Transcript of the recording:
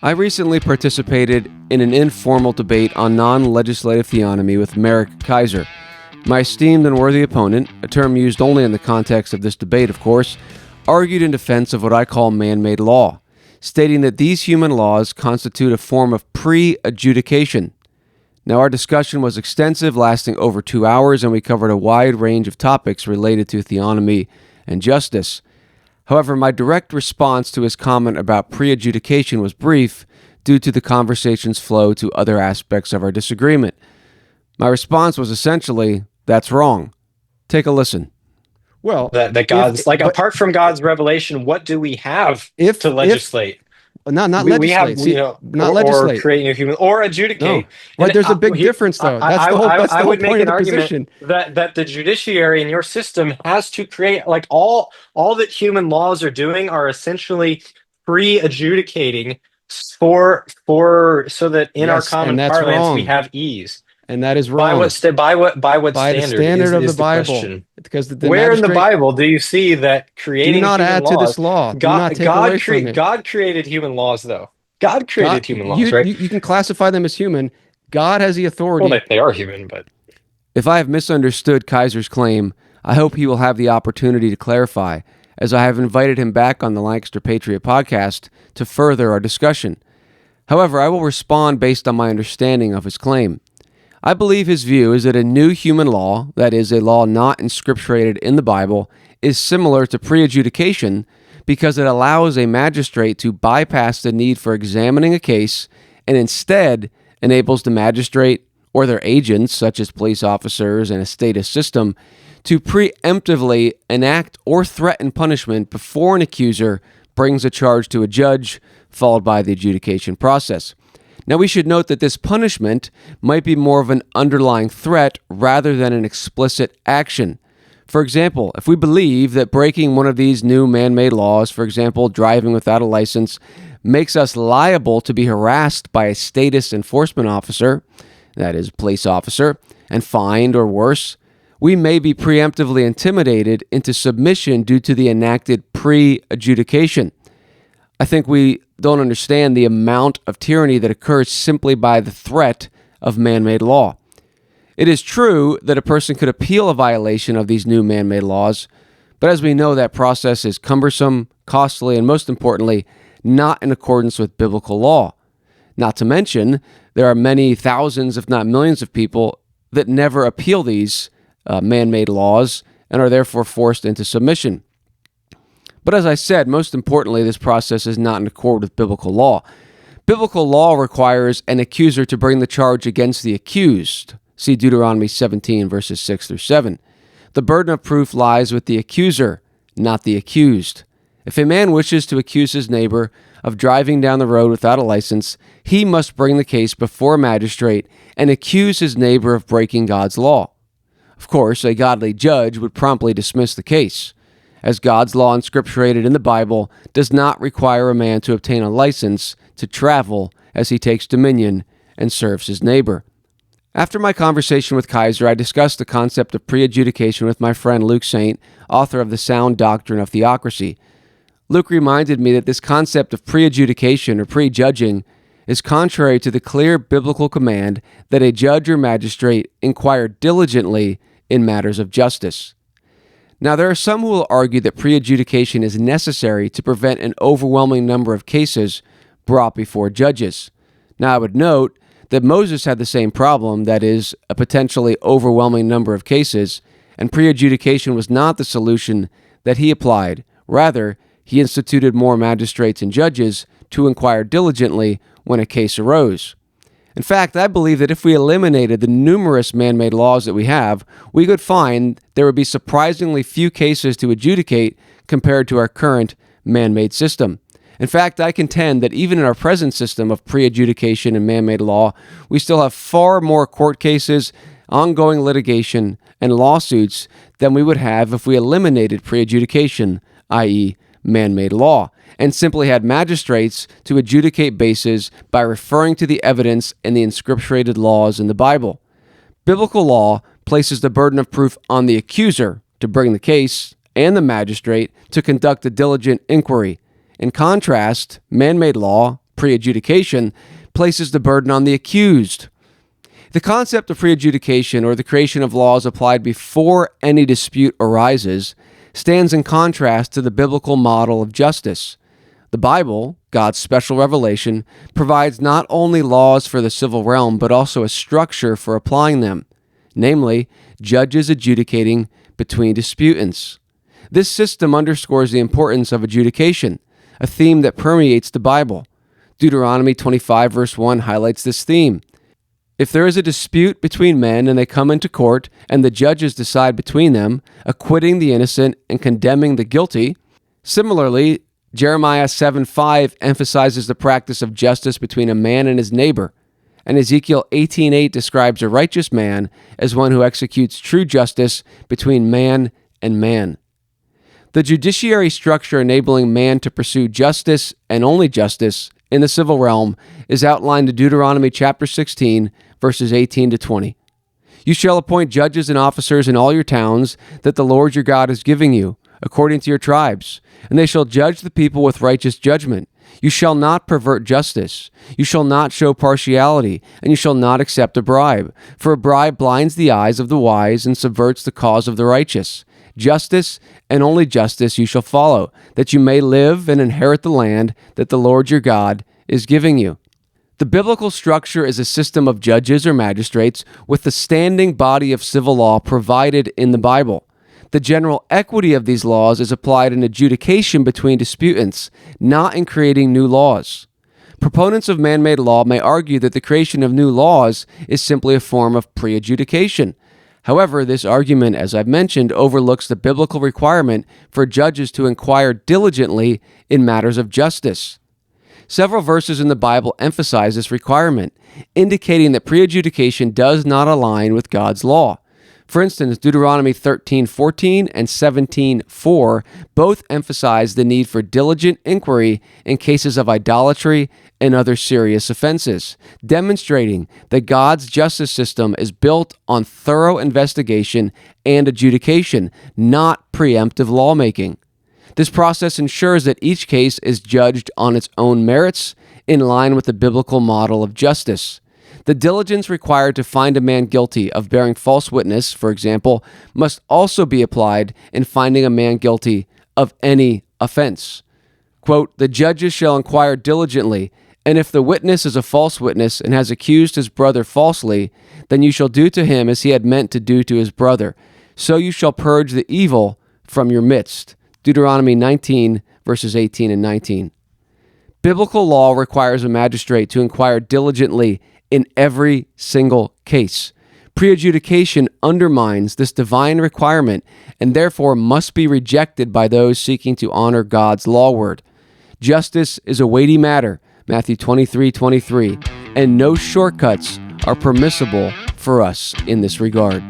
I recently participated in an informal debate on non-legislative theonomy with Marek Kizer. My esteemed and worthy opponent, a term used only in the context of this debate, of course, argued in defense of what I call man-made law, stating that these human laws constitute a form of pre-adjudication. Now, our discussion was extensive, lasting over 2 hours, and we covered a wide range of topics related to theonomy and justice. However, my direct response to his comment about pre-adjudication was brief due to the conversation's flow to other aspects of our disagreement. My response was essentially, that's wrong. Take a listen. Well, that God's apart from God's revelation, what do we have to legislate? Not we have, not legislate, or create a human, or adjudicate. No. But there's a big difference, though. That's the whole point of the position. That the judiciary in your system has to create, like all that human laws are doing are essentially pre-adjudicating so that in our common parlance we have ease. And that is wrong. By what standard? The standard of the Bible. Question. Because where in the Bible do you see that creating do not add laws, to this law? God created human laws, though. God created human laws, right? You can classify them as human. God has the authority. Well, they are human, but if I have misunderstood Kizer's claim, I hope he will have the opportunity to clarify, as I have invited him back on the Lancaster Patriot podcast to further our discussion. However, I will respond based on my understanding of his claim. I believe his view is that a new human law, that is, a law not inscripturated in the Bible, is similar to pre-adjudication because it allows a magistrate to bypass the need for examining a case and instead enables the magistrate or their agents, such as police officers and a statist system, to preemptively enact or threaten punishment before an accuser brings a charge to a judge, followed by the adjudication process. Now, we should note that this punishment might be more of an underlying threat rather than an explicit action. For example, if we believe that breaking one of these new man-made laws, for example, driving without a license, makes us liable to be harassed by a statist enforcement officer, that is, police officer, and fined or worse, we may be preemptively intimidated into submission due to the enacted pre-adjudication. I think we don't understand the amount of tyranny that occurs simply by the threat of man-made law. It is true that a person could appeal a violation of these new man-made laws, but as we know, that process is cumbersome, costly, and most importantly, not in accordance with biblical law. Not to mention, there are many thousands, if not millions of people that never appeal these man-made laws and are therefore forced into submission. But as I said, most importantly, this process is not in accord with biblical law. Biblical law requires an accuser to bring the charge against the accused. See Deuteronomy 17, verses 6 through 7. The burden of proof lies with the accuser, not the accused. If a man wishes to accuse his neighbor of driving down the road without a license, he must bring the case before a magistrate and accuse his neighbor of breaking God's law. Of course, a godly judge would promptly dismiss the case, as God's law inscripturated in the Bible does not require a man to obtain a license to travel as he takes dominion and serves his neighbor. After my conversation with Kizer, I discussed the concept of pre-adjudication with my friend Luke Saint, author of The Sound Doctrine of Theocracy. Luke reminded me that this concept of pre-adjudication or prejudging is contrary to the clear biblical command that a judge or magistrate inquire diligently in matters of justice. Now, there are some who will argue that pre-adjudication is necessary to prevent an overwhelming number of cases brought before judges. Now, I would note that Moses had the same problem, that is, a potentially overwhelming number of cases, and pre-adjudication was not the solution that he applied. Rather, he instituted more magistrates and judges to inquire diligently when a case arose. In fact, I believe that if we eliminated the numerous man-made laws that we have, we could find there would be surprisingly few cases to adjudicate compared to our current man-made system. In fact, I contend that even in our present system of pre-adjudication and man-made law, we still have far more court cases, ongoing litigation, and lawsuits than we would have if we eliminated pre-adjudication, i.e., man-made law, and simply had magistrates to adjudicate bases by referring to the evidence in the inscripturated laws in the Bible. Biblical law places the burden of proof on the accuser to bring the case and the magistrate to conduct a diligent inquiry. In contrast, man-made law pre-adjudication places the burden on the accused. The concept of pre-adjudication, or the creation of laws applied before any dispute arises, stands in contrast to the biblical model of justice. The Bible, God's special revelation, provides not only laws for the civil realm, but also a structure for applying them, namely, judges adjudicating between disputants. This system underscores the importance of adjudication, a theme that permeates the Bible. Deuteronomy 25 verse 1 highlights this theme. If there is a dispute between men and they come into court and the judges decide between them, acquitting the innocent and condemning the guilty. Similarly, Jeremiah 7:5 emphasizes the practice of justice between a man and his neighbor, and Ezekiel 18:8 describes a righteous man as one who executes true justice between man and man. The judiciary structure enabling man to pursue justice and only justice in the civil realm is outlined in Deuteronomy chapter 16, verses 18 to 20. You shall appoint judges and officers in all your towns that the Lord your God is giving you, according to your tribes, and they shall judge the people with righteous judgment. You shall not pervert justice. You shall not show partiality, and you shall not accept a bribe, for a bribe blinds the eyes of the wise and subverts the cause of the righteous. Justice and only justice you shall follow, that you may live and inherit the land that the Lord your God is giving you. The biblical structure is a system of judges or magistrates with the standing body of civil law provided in the Bible. The general equity of these laws is applied in adjudication between disputants, not in creating new laws. Proponents of man-made law may argue that the creation of new laws is simply a form of pre-adjudication. However, this argument, as I've mentioned, overlooks the biblical requirement for judges to inquire diligently in matters of justice. Several verses in the Bible emphasize this requirement, indicating that pre-adjudication does not align with God's law. For instance, Deuteronomy 13:14 and 17:4 both emphasize the need for diligent inquiry in cases of idolatry and other serious offenses, demonstrating that God's justice system is built on thorough investigation and adjudication, not preemptive lawmaking. This process ensures that each case is judged on its own merits, in line with the biblical model of justice. The diligence required to find a man guilty of bearing false witness, for example, must also be applied in finding a man guilty of any offense. Quote, "The judges shall inquire diligently, and if the witness is a false witness and has accused his brother falsely, then you shall do to him as he had meant to do to his brother. So you shall purge the evil from your midst." Deuteronomy 19, verses 18 and 19. Biblical law requires a magistrate to inquire diligently in every single case. Pre-adjudication undermines this divine requirement and therefore must be rejected by those seeking to honor God's law word. Justice is a weighty matter, Matthew 23:23, and no shortcuts are permissible for us in this regard.